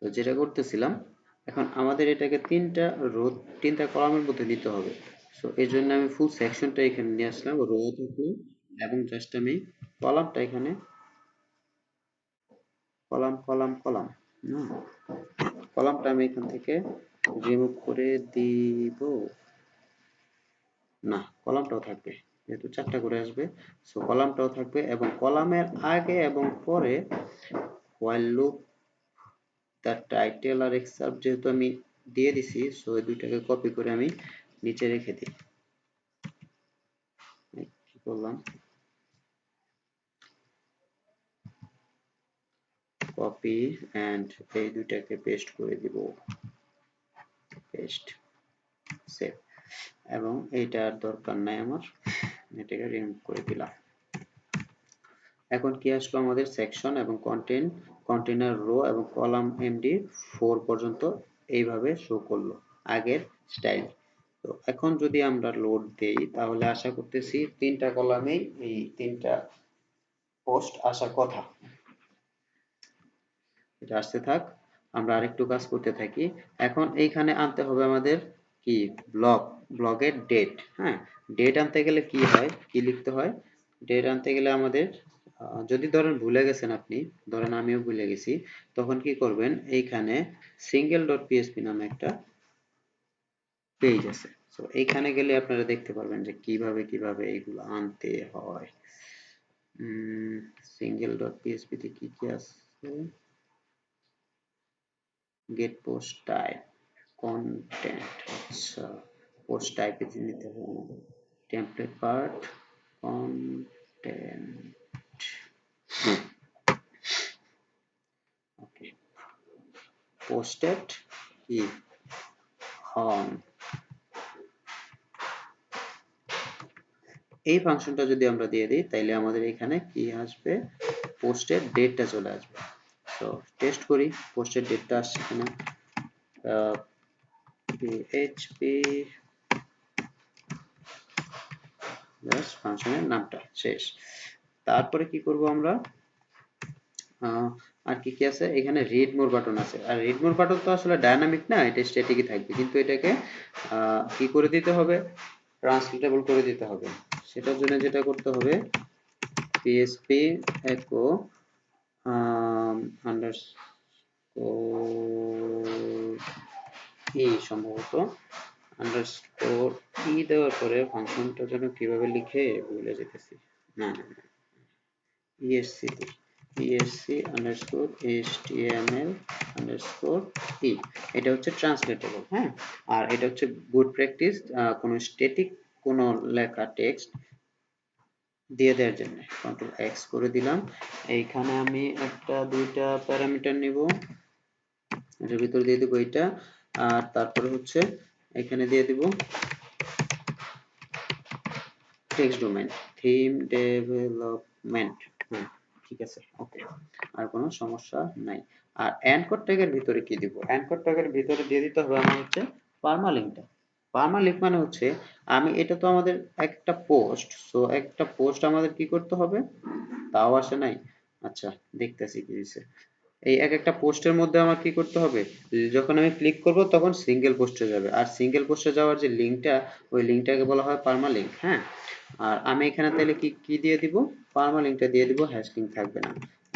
তো যেটা করতেছিলাম, এখন আমাদের এটাকে তিনটা রো, তিনটা কলামের মধ্যে নিতে হবে। সো এই জন্য আমি ফুল সেকশনটা এখানে নিয়ে আসলাম রো থেকে, এবং জাস্ট আমি কলামটা এখানে, কলাম কলাম কলাম, না, কলামটা আমি এখান থেকে রিমুভ করে দিব। না, কলামটাও থাকবে, যেহেতু 4টা করে আসবে, সো কলামটাও থাকবে এবং কলামের আগে এবং পরে while loop তার টাইটেল আর এক্সার্প যেহেতু আমি দিয়ে দিছি, সো এই দুইটাকে কপি করে আমি নিচে রেখে দিই। কি করলাম, কপি এন্ড এই দুইটাকে পেস্ট করে দিব, পেস্ট, সেভ, এবং এইটার দরকার নাই আমার, এটাকে রিমুভ করে দিলাম। এখন কি আসলো, আমাদের সেকশন এবং কন্টেন্ট, কন্টেনার রো এবং কলাম এমডি 4 পর্যন্ত এইভাবে শো করলো আগের স্টাইল। তো এখন যদি আমরা লোড দেই তাহলে আশা করতেছি 3টা কলামেই এই 3টা পোস্ট আসার কথা। এটা আসতে থাক, আমরা আরেকটু কাজ করতে থাকি। এখন এইখানে আনতে হবে আমাদের কি, ব্লগ, ব্লগের ডেট। হ্যাঁ, ডেট আনতে গেলে কি হয়, কি লিখতে হয়, ডেট আনতে গেলে আমাদের যদি ধরেন ভুলে গেছেন আপনি, ধরেন আমিও ভুলে গেছি, তখন কি করবেন, এইখানে সিঙ্গেল ডট পিএসপি নামে একটা পেজ আছে, তো এইখানে গেলে আপনারা দেখতে পারবেন যে কিভাবে কিভাবে এইগুলো আনতে হয়। সিঙ্গেল ডট পিএসপি তে কি কি আছে, গেট পোস্ট টাইপ, কন্টেন্ট, আচ্ছা পোস্ট টাইপে নিতে হবে আমাদের, টেমপ্লেট পার্ট, কন্টেন্ট, ওকে, পোস্টেড কি হন। এই ফাংশনটা যদি আমরা দিয়ে দিই তাইলে আমাদের এখানে কি আসবে, পোস্টের ডেটটা চলে আসবে। তো টেস্ট করি, পোস্টের ডেটটা আসছে কিনা, php জাস্ট ফাংশনের নামটা শেষ। তারপরে কি করব আমরা, আর কি কি আছে এখানে, রিড মোর বাটন আছে, আর রিড মোর বাটন তো আসলে ডায়নামিক না, এটা স্ট্যাটিকই থাকবে, কিন্তু এটাকে কি করে দিতে হবে, ট্রান্সলেটেবল করে দিতে হবে। সেটার জন্য যেটা করতে হবে, php echo আন্ডারস্কোর ই, সম্ভবত আন্ডারস্কোর ই দেওয়ার পরে ফাংশনটা যেন কিভাবে লিখে ভুলে যেতেছি, না না না, esc esc underscore html underscore E, এটা হচ্ছে ট্রান্সলেটেবল। হ্যাঁ, আর এটা হচ্ছে গুড প্র্যাকটিস, কোনো স্ট্যাটিক কোনো লেখা টেক্সট দিয়ে দেওয়ার জন্য। কন্ট্রোল এক্স করে দিলাম, এইখানে আমি একটা দুইটা প্যারামিটার নিব, এটার ভিতর দিয়ে দিব এইটা, আর তারপরে হচ্ছে এখানে দিয়ে দিব টেক্সট ডোমেইন, থিম ডেভেলপমেন্ট। হ্যাঁ, ঠিক আছে, ওকে, আর কোনো সমস্যা নাই। আর অ্যানকর ট্যাগের ভিতরে কি দিব, অ্যানকর ট্যাগের ভিতরে দিয়ে দিতে হবে আমার হচ্ছে পার্মালিঙ্কটা। পার্মালিঙ্ক মানে হচ্ছে, আমি এটা তো আমাদের একটা পোস্ট, সো একটা পোস্ট আমাদের কি করতে হবে, তাও আসে নাই, আচ্ছা দেখতেছি কি দিছে। এই এক একটা পোস্টের মধ্যে আমার কি করতে হবে, যখন আমি ক্লিক করব তখন সিঙ্গেল পোস্টে যাবে, আর সিঙ্গেল পোস্টে যাওয়ার যে লিঙ্কটা, ওই লিঙ্কটাকে বলা হয় পার্মালিঙ্ক। হ্যাঁ, আর আমি এখানে তাহলে কি কি দিয়ে দিব, পার্মালিঙ্কটা দিয়ে দিব, হ্যাশ লিঙ্ক থাকবে না,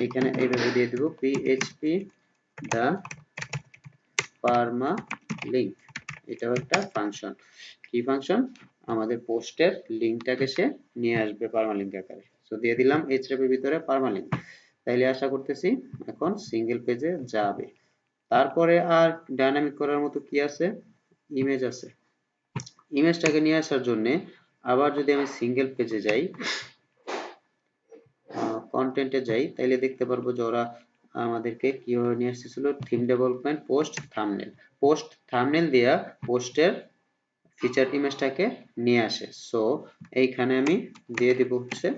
এখানে এইভাবে দিয়ে দিব পিএইচপি দা পার্মা লিঙ্ক, এটাও একটা ফাংশন। কি ফাংশন, আমাদের পোস্টের লিঙ্কটাকে সে নিয়ে আসবে পার্মালিঙ্ক আকারে, তো দিয়ে দিলাম এইচটিএমএল এর ভিতরে পার্মালিঙ্ক। তাইলে আশা করতেছি এখন সিঙ্গেল পেজে যাবে। তারপরে আর ডাইনামিক করার মতো কি আছে, ইমেজ আছে। ইমেজটাকে নিয়ে আসার জন্য আবার যদি আমি সিঙ্গেল পেজে যাই, কন্টেন্টে যাই, তাইলে দেখতে পারবো যে ওরা আমাদেরকে কিভাবে নিয়ে আসতেছিল, theme development, post, thumbnail, post thumbnail দিয়া পোস্টের ফিচার ইমেজটাকে নিয়ে আসে। সো এইখানে আমি দিয়ে দিব হচ্ছে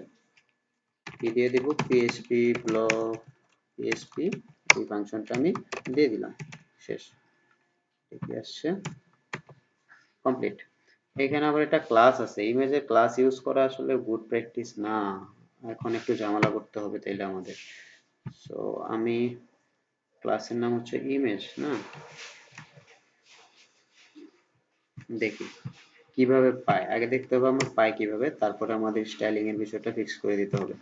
কি দিয়ে দিব, পিএইচপি ব্লগ পিএইচপি, এই ফাংশনটা আমি দিয়ে দিলাম, শেষ, ঠিকই আসছে, কমপ্লিট। এখানে আবার একটা ক্লাস আছে, ইমেজের ক্লাস ইউজ করা আসলে গুড প্র্যাকটিস না, এখন একটু ঝামেলা করতে হবে তাইলে আমাদের। সো আমি ক্লাসের নাম হচ্ছে ইমেজ না, দেখি কিভাবে পাই, আগে দেখতে হবে আমরা পাই কিভাবে, তারপরে আমাদের স্টাইলিং এর বিষয়টা ফিক্স করে দিতে হবে।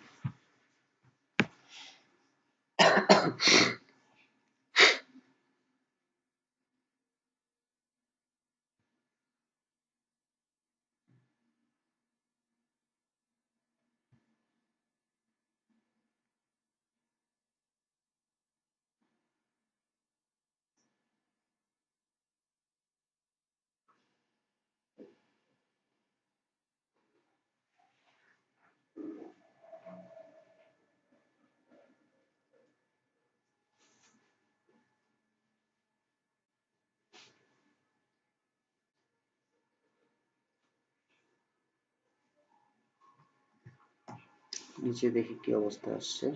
নিচে দেখি কি অবস্থা আসছে।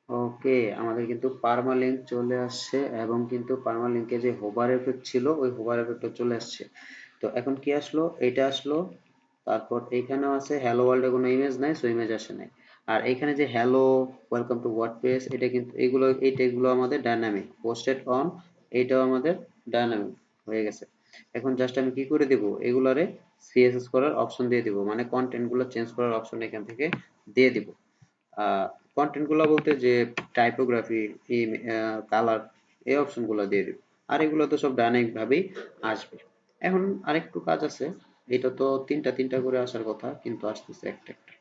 ওকে, আমাদের কিন্তু পার্মালিঙ্ক চলে আসছে এবং কিন্তু পার্মালিঙ্কে যে হোভার এফেক্ট ছিল ওই হোভার এফেক্টও চলে আসছে। তো এখন কি আসলো, এটা আসলো, তারপর এইখানেও আছে হ্যালো ওয়ার্ল্ডে কোনো ইমেজ নাই, সো ইমেজ আসে নাই। আর এখানে যে হ্যালো ওয়েলকাম টু ওয়ার্ডপ্রেস, এটা কিন্তু এইগুলো এই টেক্সটগুলো আমাদের ডাইনামিক পোস্টেড অন, এইটাও আমাদের ডাইনামিক হয়ে গেছে। এখন জাস্ট আমি কি করে দিব, এগুলারে সিএসএস করার অপশন দিয়ে দিব, মানে কন্টেন্ট গুলো চেঞ্জ করার অপশন এখান থেকে দিয়ে দিব। কন্টেন্ট গুলো বলতে যে টাইপোগ্রাফি, কালার, এই অপশন গুলো দিয়ে দিব। আর এগুলো তো সব ডাইনামিক ভাবেই আসবে। এখন আরেকটু কাজ আছে, এটা তো তিনটা তিনটা করে আসার কথা কিন্তু আসতেছে একটা একটা।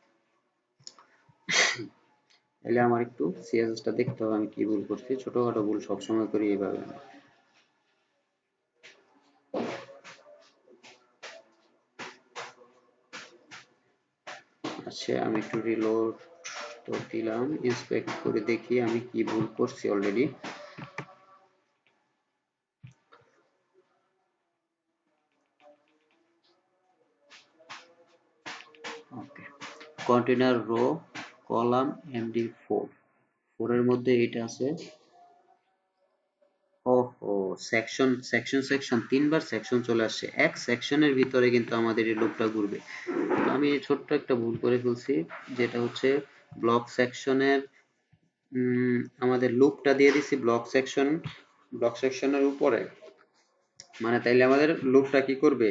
তাহলে আমার একটু সিএসএস টা দেখতে হবে আমি কি ভুল করছি, ছোটখাটো ভুল সবসময় করি এইভাবে আমি। আচ্ছা আমি একটু রিলোড তো দিলাম, ইন্সপেক্ট করে দেখি আমি কি ভুল করছি অলরেডি। ওকে, কন্টেনার রো কলাম MD4, 4 এর মধ্যে এটা আছে। ওহো, সেকশন সেকশন সেকশন তিনবার সেকশন চলে আসছে, এক সেকশনের ভিতরে কিন্তু আমাদের এই লুপটা ঘুরবে। তো আমি ছোট্ট একটা ভুল করে ফেলছি, যেটা হচ্ছে ব্লক সেকশনের আমাদের লুপটা দিয়ে দিছি ব্লক সেকশন, ব্লক সেকশনের উপরে। মানে তাইলে আমাদের লুপটা কি করবে,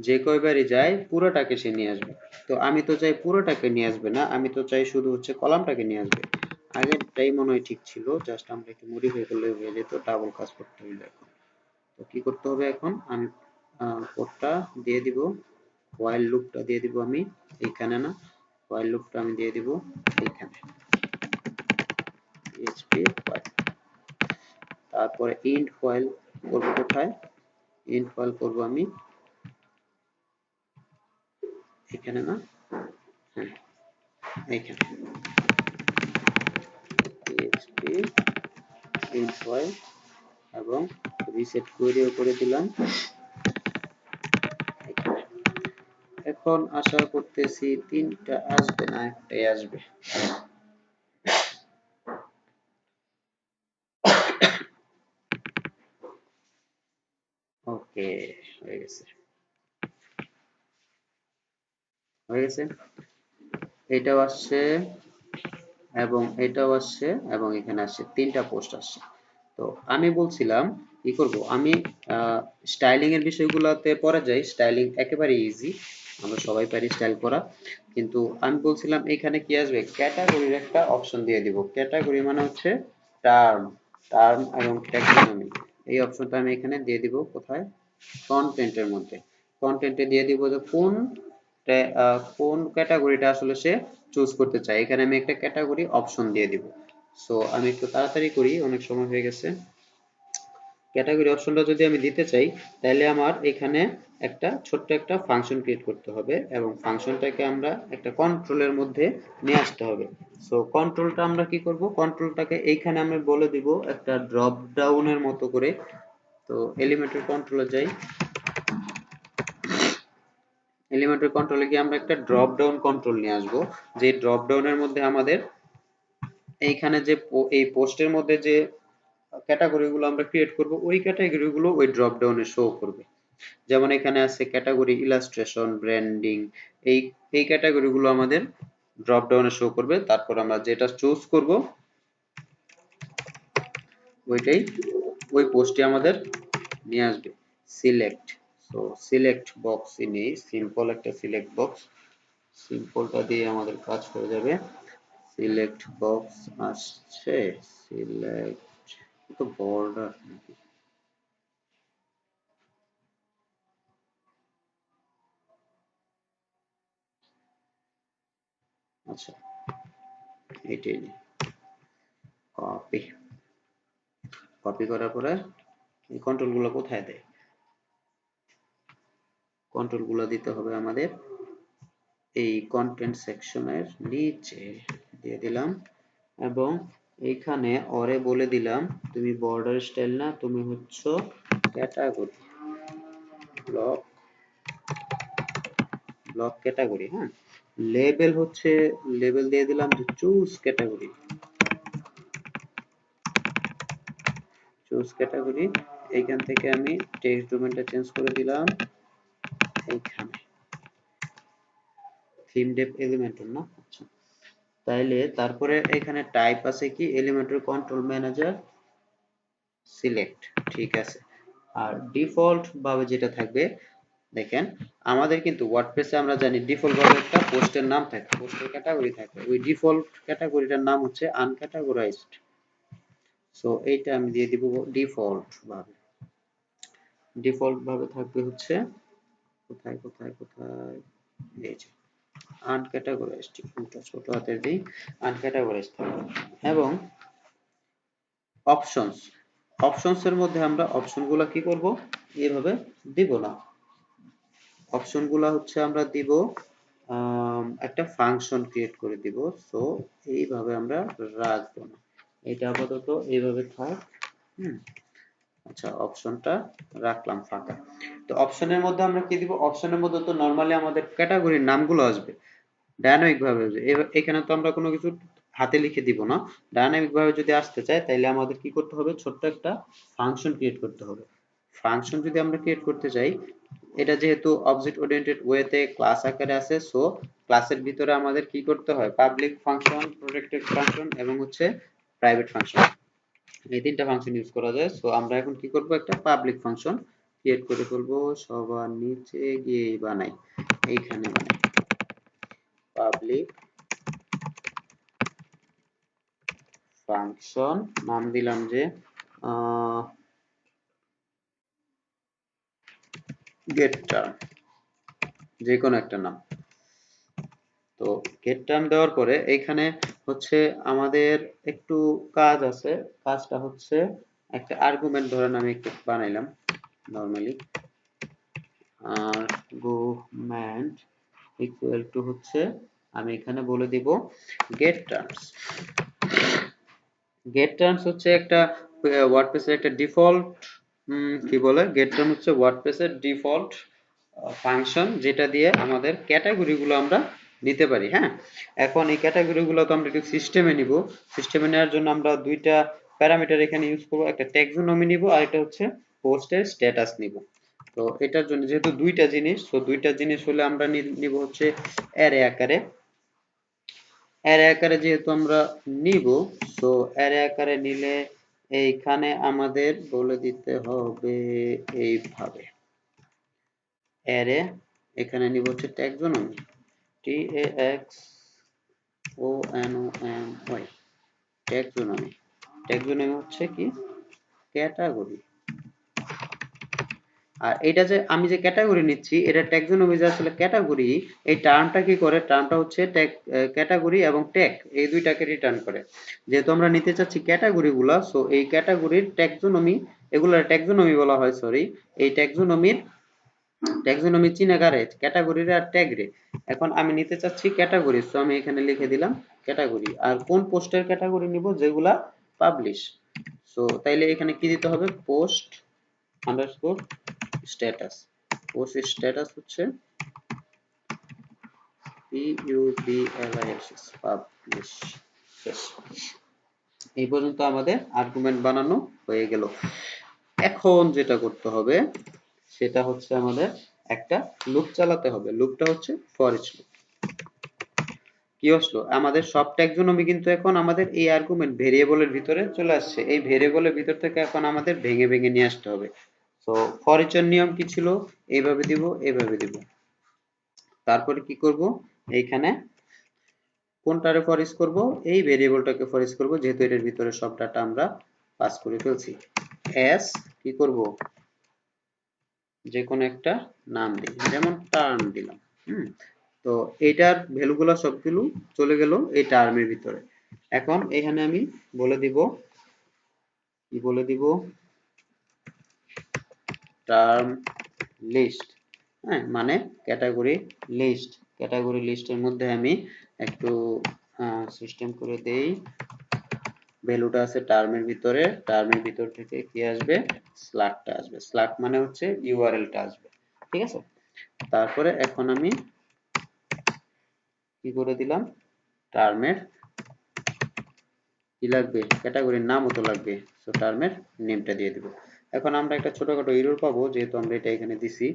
যে কয়বারই যায় পুরোটাকে সে নিয়ে আসবে। তো আমি তো চাই পুরোটাকে নিয়ে আসবে না, আমি তো চাই শুধু হচ্ছে কলামটাকে নিয়ে আসবে। আগেরটাই মনে হয় ঠিক ছিল, জাস্ট আমরা একটু মডিফাই করলে হয়ে যেত, ডাবল কাজ করতে হইলো এখন। তো কি করতে হবে এখন, আমি কোডটা দিয়ে দিব, হোয়াইল লুপটা দিয়ে দিব আমি এইখানে, না হোয়াইল লুপটা আমি দিয়ে দিব এইখানে, পিএইচপি হোয়াইল। তারপরে ইন্ট হোয়াইল করব কোথায়, ইন্ট হোয়াইল করব আমি এখানে, না হ্যাঁ এইখানে, পিএইচপি ইন্ট হোয়াইল এবং রিসেট কোয়েরিও করে দিলাম এখানে। এখন আশা করতেছি তিনটা আসবে না, একটাই আসবে। ওকে, হয়ে গেছে, হয়ে গেছে, এটাও আসছে এবং এটাও আসছে এবং এখানে আসছে, তিনটা পোস্ট আসছে। তো আমি বলছিলাম কি করব, আমি স্টাইলিং এর বিষয়গুলোতে পরে যাই, স্টাইলিং একেবারে ইজি, আমরা সবাই পারি স্টাইল করা। কিন্তু আমি বলছিলাম এখানে কি আসবে, ক্যাটাগরির একটা অপশন দিয়ে দিব। ক্যাটাগরি মানে হচ্ছে টার্ম, টার্ম এবং ট্যাক্সোনমি, এই অপশনটা আমি এখানে দিয়ে দিব কোথায়, কন্টেন্টের মধ্যে। কন্টেন্টে দিয়ে দিব যে কোন ক্যাটাগরিটা আসলে সে চুজ করতে চায়, এখানে আমি একটা ক্যাটাগরি অপশন দিয়ে দিব। সো আমি একটু তাড়াতাড়ি করি, অনেক সময় হয়ে গেছে। ক্যাটাগরি অপশনটা যদি আমি দিতে চাই, তাহলে আমার এখানে একটা ছোট্ট একটা ফাংশন ক্রিয়েট করতে হবে এবং ফাংশনটাকে আমরা একটা কন্ট্রোলের মধ্যে নিয়ে আসতে হবে। সো কন্ট্রোলটা আমরা কি করব, কন্ট্রোলটাকে এইখানে আমরা বলে দিব একটা ড্রপ ডাউনের মতো করে। তো এলিমেন্টের কন্ট্রোলে যাই, এলিমেন্টের কন্ট্রোলে গিয়ে আমরা একটা ড্রপ ডাউন কন্ট্রোল নিয়ে আসবো, যে ড্রপ ডাউনের মধ্যে আমাদের এইখানে যে এই পোস্টের মধ্যে যে ক্যাটাগরি গুলো আমরা ক্রিয়েট করব, ওই ক্যাটাগরি গুলো ওই ড্রপ ডাউনে শো করবে। যেমন এখানে আছে ক্যাটাগরি ইলাস্ট্রেশন, ব্র্যান্ডিং, এই এই ক্যাটাগরি গুলো আমাদের ড্রপ ডাউনে শো করবে। তারপর আমরা যেটা চুজ করব ওইটাই ওই পোস্টে আমাদের নিয়ে আসবে। সিলেক্ট, সো সিলেক্ট বক্স নেই, সিম্পল একটা সিলেক্ট বক্স, সিম্পলটা দিয়ে আমাদের কাজ হয়ে যাবে। সিলেক্ট বক্স আসছে, সিলেক্ট তো বর্ডার নাকি, আচ্ছা এটাই নেই। কপি, কপি করার পরে এই কন্ট্রোল গুলো কোথায় দেয়, কন্ট্রোল গুলো দিতে হবে আমাদের এই কন্টেন্ট সেকশনের নিচে দিয়ে দিলাম এবং এইখানে ওরে বলে দিলাম তুমি বর্ডার স্টাইল না, তুমি হচ্ছে ক্যাটাগরি, ব্লক, ব্লক ক্যাটাগরি, হ্যাঁ। লেবেল হচ্ছে, লেবেল দিয়ে দিলাম যে চুজ ক্যাটাগরি, চুজ ক্যাটাগরি। এইখান থেকে আমি টেক্সট ডোমেনটা চেঞ্জ করে দিলাম এইখানে, থিম ডেপ এলিমেন্টর না, আচ্ছা। তাইলে তারপরে এখানে টাইপ আছে কি এলিমেন্টর কন্ট্রোল ম্যানেজার সিলেক্ট, ঠিক আছে। আর ডিফল্ট ভাবে যেটা থাকবে, দেখেন আমাদের কিন্তু ওয়ার্ডপ্রেসে আমরা জানি ডিফল্ট ভাবে একটা পোস্টের নাম থাকে, পোস্টের ক্যাটাগরি থাকে, ওই ডিফল্ট ক্যাটাগরিটার নাম হচ্ছে আনক্যাটাগরাইজড। সো এইটা আমি দিয়ে দিব ডিফল্ট ভাবে, ডিফল্ট ভাবে থাকবে হচ্ছে কোথায় কোথায় কোথায়, এই যে আনক্যাটাগরাইজড, একটু ছোট হাতের দিই, আনক্যাটাগরাইজড থাকবে। এবং অপশনস, অপশনস এর মধ্যে আমরা অপশনগুলো কি করব, এইভাবে দিব না, অপশনগুলো হচ্ছে আমরা দিব একটা ফাংশন ক্রিয়েট করে দিব। সো এইভাবে আমরা রাখবো না, এটা আপাতত এইভাবে থাক। হুম, আচ্ছা অপশনটা রাখলাম ফাঁকা। তো অপশনের মধ্যে আমরা কি দিব, অপশনের মধ্যে তো নরমালি আমাদের ক্যাটাগরির নামগুলো আসবে ডায়নামিক ভাবে। এখানে তো আমরা কোনো কিছু হাতে লিখে দিব না, ডায়নামিক ভাবে যদি আসতে চাই তাহলে আমাদের কি করতে হবে, ছোট্ট একটা ফাংশন ক্রিয়েট করতে হবে। ফাংশন যদি আমরা ক্রিয়েট করতে চাই, এটা যেহেতু অবজেক্ট ওরিয়েন্টেড ওয়েতে ক্লাস আকারে আছে, সো ক্লাসের ভিতরে আমাদের কি করতে হয়, পাবলিক ফাংশন, প্রটেক্টেড ফাংশন এবং হচ্ছে প্রাইভেট ফাংশন, এই তিনটা ফাংশন ইউজ করা যায়। সো আমরা এখন কি করব, একটা পাবলিক ফাংশন ক্রিয়েট করে ফেলবো, সবার নিচে গিয়ে বানাই, এইখানে বানাই পাবলিক ফাংশন, নাম দিলাম যে গেট টার্ম, যে কোনো একটা নাম। তো গেট টার্ম দেওয়ার পরে এইখানে হচ্ছে আমাদের একটু কাজ আছে, কাজটা হচ্ছে একটা আর্গুমেন্ট ধরেন আমি একটু বানাইলাম নরমালি, আর্গুমেন্ট ইকুয়াল টু হচ্ছে আমি এখানে বলে দিব গেট টার্মস। গেট টার্মস হচ্ছে একটা ওয়ার্ডপ্রেসের একটা ডিফল্ট, কি বলে, গেট টার্ম হচ্ছে ওয়ার্ডপ্রেসের ডিফল্ট ফাংশন, যেটা দিয়ে আমাদের ক্যাটাগরি গুলো আমরা নিতে পারি। হ্যাঁ, এখন এই ক্যাটাগরি গুলো তো আমরা একটু সিস্টেমে নিব, সিস্টেমে নেওয়ার জন্য আমরা দুইটা প্যারামিটার এখানে ইউজ করব, একটা ট্যাক্সোনমি নিব আর একটা হচ্ছে পোস্টের স্ট্যাটাস নিব। তো এটার জন্য যেহেতু দুইটা জিনিস, তো দুইটা জিনিস হলে আমরা নিব হচ্ছে অ্যারে আকারে, অ্যারে আকারে যেহেতু আমরা নিব, সো অ্যারে আকারে নিলে এইখানে আমাদের বলে দিতে হবে এইভাবে অ্যারে, এখানে নিব হচ্ছে taxonomy, T A X O N O M Y, taxonomy. Taxonomy হচ্ছে কি ক্যাটাগরি, আর এটা যে আমি যে ক্যাটাগরি নিচ্ছি, এটা ট্যাক্সোনমি যে আসলে ক্যাটাগরি, এই টার্মটা কি করে, টার্মটা হচ্ছে ক্যাটাগরি এবং ট্যাগ এই দুইটাকে রিটার্ন করে। যেহেতু আমরা নিতে চাচ্ছি ক্যাটাগরি গুলা, সো এই ক্যাটাগরির ট্যাক্সোনমি, এগুলা ট্যাক্সোনমি বলা হয়, সরি, এই ট্যাক্সোনমির, ট্যাক্সোনমি চিনে কারে, ক্যাটাগরির আর ট্যাগ রে। এখন আমি নিতে চাচ্ছি ক্যাটাগরি, সো আমি এখানে লিখে দিলাম ক্যাটাগরি। আর কোন পোস্টের ক্যাটাগরি নিব, যেগুলা পাবলিশ। সো তাইলে এখানে কি দিতে হবে, post underscore status, post status হচ্ছে PUBLISH পাবলিশ। এই পর্যন্ত আমাদের আর্গুমেন্ট বানানো হয়ে গেল। এখন যেটা করতে হবে সেটা হচ্ছে আমাদের একটা লুপ চালাতে হবে, লুপটা হচ্ছে ফর ইচ লুপ। কি আসলো, আমাদের সব ট্যাক্সোনমি কিন্তু এখন আমাদের এই আর্গুমেন্ট ভেরিয়েবলের ভিতরে চলে আসছে, এই ভেরিয়েবলের ভিতর থেকে এখন আমাদের ভেঙে ভেঙে নিয়ে আসতে হবে। তো ফর ইচ এর নিয়ম কি ছিল, এইভাবে দিব, এইভাবে দিব, তারপরে কি করব, এইখানে কোনটারে ফর ইচ করব, এই ভেরিয়েবলটাকে ফর ইচ করব, যেহেতু এর ভিতরে সব ডাটা আমরা পাস করে ফেলছি। এস কি করব, যে কোনো একটা নাম দিই, যেমন টার্ম দিলাম। তো এটার ভ্যালুগুলো সবগুলো চলে গেল এই টার্মের ভিতরে। এখন এখানে আমি বলে দিব, কি বলে দিব, টার্ম লিস্ট, হ্যাঁ, মানে ক্যাটাগরি লিস্ট। ক্যাটাগরি লিস্টের মধ্যে আমি একটু সিস্টেম করে দেই, ভ্যালুটা আছে টার্মের ভিতরে, টার্মের ভিতর থেকে কি আসবে, স্লাগটা আসবে, স্লাগ মানে হচ্ছে ইউআরএলটা আসবে, ঠিক আছে। তারপরে এখন আমি কি করে দিলাম, টার্মের কি লাগবে, ক্যাটাগরির নামও তো লাগবে, সো টার্মের নেমটা দিয়ে দিব। এখন আমরা একটা ছোটখাটো এরর পাবো যেহেতু আমরা এটা এখানে দিছি।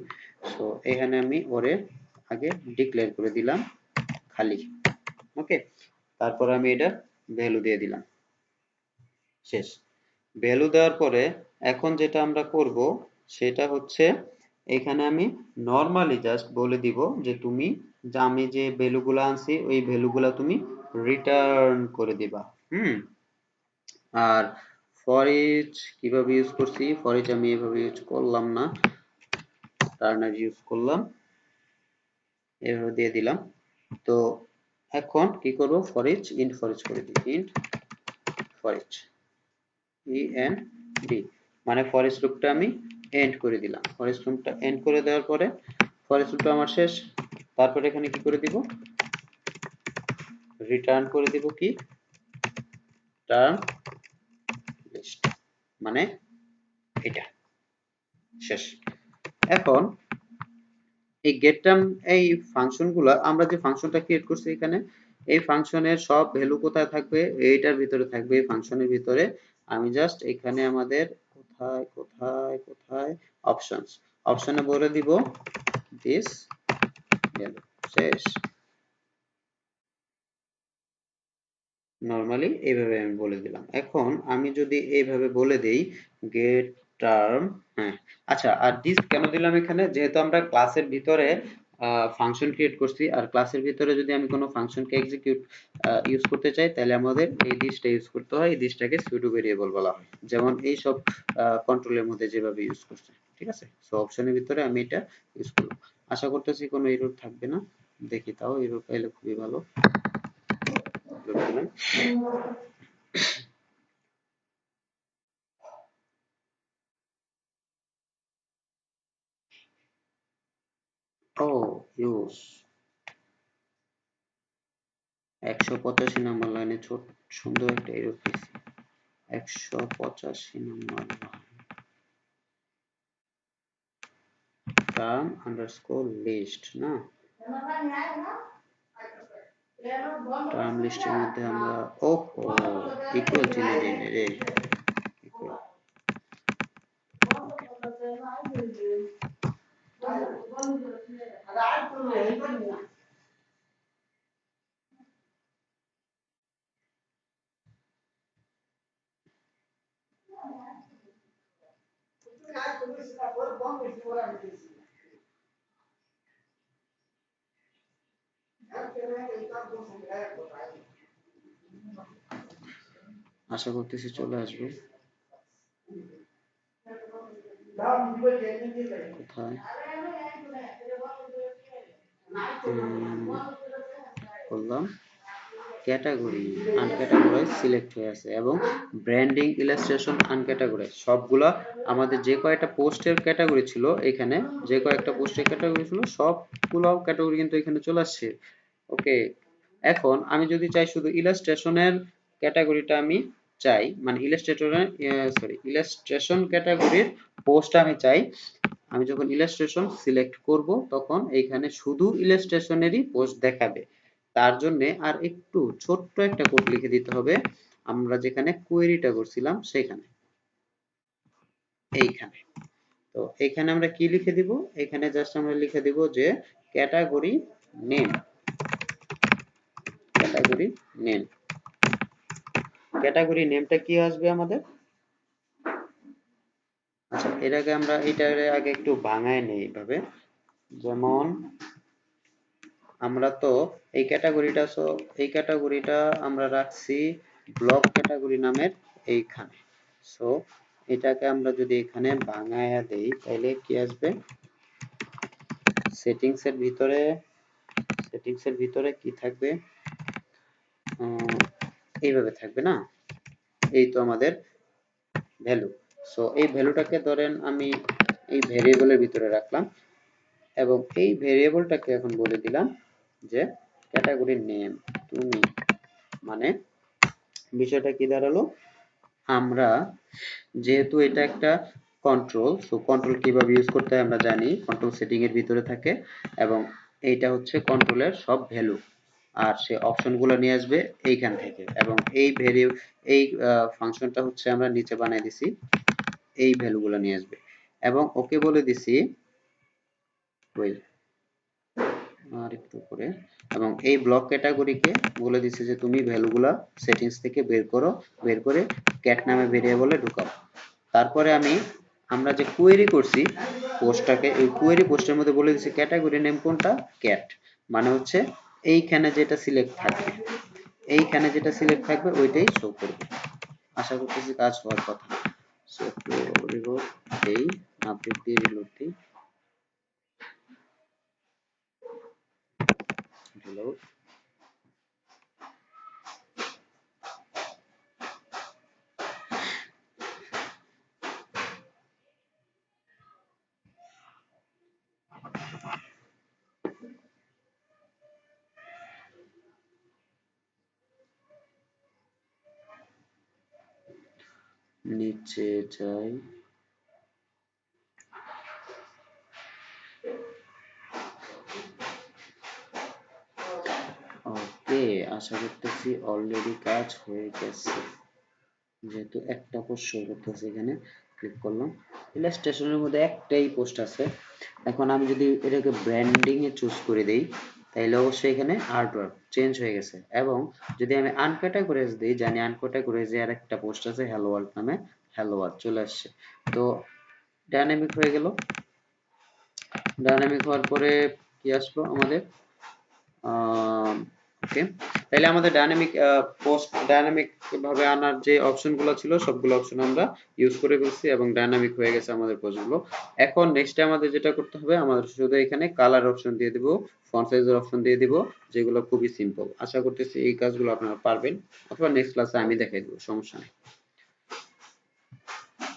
সো এখানে আমি ওরে আগে ডিক্লেয়ার করে দিলাম খালি। ওকে, তারপর আমি এটা ভ্যালু দিয়ে দিলাম, শেষ। ভ্যালু দেওয়ার পরে এখন যেটা আমরা করব সেটা হচ্ছে এখানে আমি নরমালি জাস্ট বলে দিব যে তুমি আমি যে ভ্যালুগুলো আনছি ওই ভ্যালুগুলো তুমি রিটার্ন করে দিবা। আর ফর ইচ কিভাবে ইউজ করছি, ফর ইচ আমি এভাবে ইউজ করলাম না, টার্নার ইউজ করলাম, এভাবে দিয়ে দিলাম। তো এখন কি করব, for each int for each করে দিই, ইন্ট ফর ইচ END, মানে ফর ইচ লুপটা আমি এন্ড করে দিলাম। ফর ইচ লুপটা এন্ড করে দেওয়ার পরে ফর ইচ লুপটা আমার শেষ। তারপরে এখানে কি করে দিব, রিটার্ন করে দিব কি, টার্ম লিস্ট, মানে এটা শেষ। এখন এই গেটটার্ম এই ফাংশনগুলো আমরা যে ফাংশনটা ক্রিয়েট করছি এখানে, এই ফাংশনের সব ভ্যালু কোথায় থাকবে, এইটার ভিতরে থাকবে, এই ফাংশনের ভিতরে। আমি জাস্ট এখানে আমাদের কোথায় কোথায় কোথায় অপশনস, অপশনে বলে দিব দিস ভ্যালু, শেষ। নরমালি এইভাবে আমি বলে দিলাম। এখন আমি যদি এইভাবে বলে দেই গেট টার্ম, হ্যাঁ আচ্ছা, আর দিস কেন দিলাম এখানে, যেহেতু আমরা ক্লাসের ভিতরে ফাংশন ক্রিয়েট করছি, আর ক্লাসের ভিতরে যদি আমি কোনো ফাংশনকে এক্সিকিউট ইউজ করতে চাই তাহলে আমাদের এই দিসটা ইউজ করতে হয়। এই দিসটাকে সুডো ভেরিয়েবল বলা হয়, যেমন এই সব কন্ট্রোলের মধ্যে যেভাবে ইউজ করছে, ঠিক আছে। সো অপশনের ভিতরে আমি এটা ইউজ করব। আশা করতেছি কোনো এরর থাকবে না, দেখি তাও এরর পাইলে খুবই ভালো। ও ইউজ 185 নাম্বার লাইনে ছোট সুন্দর একটা এরর পেয়েছি। 185 number line, term underscore list না, টার্ম লিস্টের মধ্যে আমরা ওহো ইকুয়াল চিহ্ন দিই না রে, ইকুয়াল, আশা করতেছি চলে আসবে। কোথায় বললাম, ক্যাটাগরি আনক্যাটাগরাইজ সিলেক্ট হয়ে আছে এবং ব্র্যান্ডিং ইলাস্ট্রেশন আনক্যাটাগরাইজ, সবগুলা আমাদের যে কয়টা পোস্টের ক্যাটাগরি ছিল এখানে, যে কয়েকটা পোস্টের ক্যাটাগরি ছিল সবগুলো ক্যাটাগরি কিন্তু এখানে চলে আসছে। ওকে, এখন আমি যদি চাই শুধু ইলাস্ট্রেশনের ক্যাটাগরিটা আমি চাই, মানে ইলাস্ট্রেটরের ইলাস্ট্রেশন ক্যাটাগরির পোস্ট আমি চাই, আমি যখন ইলাস্ট্রেশন সিলেক্ট করব তখন এইখানে শুধু ইলাস্ট্রেশনেরই পোস্ট দেখাবে। তার জন্য আর একটু ছোট্ট একটা কোড লিখে দিতে হবে, আমরা যেখানে কোয়েরিটা করছিলাম সেখানে, এইখানে। তো এখানে আমরা কি লিখে দিব, এখানে জাস্ট আমরা লিখে দিব যে category name, category name, category নেমটা কি আসবে আমাদের। আচ্ছা এটাকে আমরা এটার আগে একটু ভাঙায় নেই এইভাবে, যেমন আমরা তো এই ক্যাটাগরিটা, সো এই ক্যাটাগরিটা আমরা রাখছি ব্লক ক্যাটাগরি নামের এইখানে। সো এটাকে আমরা যদি এখানে ভাঙায়া দেই তাহলে কি আসবে, সেটিংসের ভিতরে, সেটিংসের ভিতরে কি থাকবে, এইভাবে থাকবে না, এই তো আমাদের ভ্যালু। সো এই ভ্যালুটাকে ধরেন আমি এই ভেরিয়েবলের ভিতরে রাখলাম এবং এই ভেরিয়েবলটাকে এখন বলে দিলাম যে ক্যাটাগরি নেম তুমি, মানে বিষয়টা কি দাঁড়ালো, আমরা যেহেতু এটা একটা কন্ট্রোল, সো কন্ট্রোল কিভাবে ইউজ করতে হয় আমরা জানি, কন্ট্রোল সেটিং এর ভিতরে থাকে এবং এইটা হচ্ছে কন্ট্রোলের সব ভ্যালু। আর সে অপশনগুলো নিয়ে আসবে এইখান থেকে, এবং এই ফাংশনটা হচ্ছে আমরা নিচে বানিয়ে দিছি, এই ভ্যালুগুলো নিয়ে আসবে, এবং ওকে বলে দিছি ওই আর একটু করে, এবং এই ব্লক ক্যাটাগরিকে বলে দিছি যে তুমি ভ্যালুগুলা সেটিংস থেকে বের করো, বের করে ক্যাট নামে ভেরিয়েবলে ঢুকাও। তারপরে আমরা যে কোয়েরি করছি পোস্টটাকে, এই কোয়েরি পোস্টের মধ্যে বলে দিছি ক্যাটাগরি নেম কোনটা, ক্যাট, মানে হচ্ছে এইখানে যেটা সিলেক্ট থাকবে, এইখানে যেটা সিলেক্ট থাকবে ওইটাই শো করবে। আশা করতেছি কাজ হওয়ার কথা। সো একটু রিলোড দেই, আপডেট দিয়ে রিলোড দিই, রিলোড। নিচে যাই, ওকে, আশা করতেছি অলরেডি কাজ হয়ে গেছে, যেহেতু একটা পোস্ট শো করতেছে এখানে, ক্লিক করলাম, ইলাস্ট্রেশনের মধ্যে একটাই পোস্ট আছে। এখন আমি যদি এটাকে ব্র্যান্ডিং এ চুজ করে দেই, তাহলে অবশ্যই এখানে আর্টওয়ার্ক চেঞ্জ হয়ে গেছে, এবং যদি আমি আনক্যাটাগরাইজ দিই, জানি আনক্যাটাগরাইজে আর একটা পোস্ট আছে হ্যালো ওয়ার্ল্ড নামে, হ্যালো ওয়ার্ল্ড চলে আসছে। তো ডাইনামিক হয়ে গেল। ডাইনামিক হওয়ার পরে কি আসলো আমাদের, ওকে, তাহলে আমাদের ডাইনামিক ভাবে আনার যে অপশনগুলো ছিল সবগুলো অপশন আমরা ইউজ করে ফেলছি, এবং ডাইনামিক হয়ে গেছে আমাদের পোস্টগুলো। এখন নেক্সটে আমাদের যেটা করতে হবে, আমাদের শুধু এখানে কালার অপশন দিয়ে দিব, ফন্ট সাইজের অপশন দিয়ে দিব, যেগুলো খুবই সিম্পল। আশা করতেছি এই কাজগুলো আপনারা পারবেন, অথবা নেক্সট ক্লাসে আমি দেখাই দেবো, সমস্যা নেই।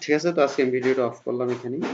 ঠিক আছে, তো আজকে আমি ভিডিওটা অফ করলাম এখানেই।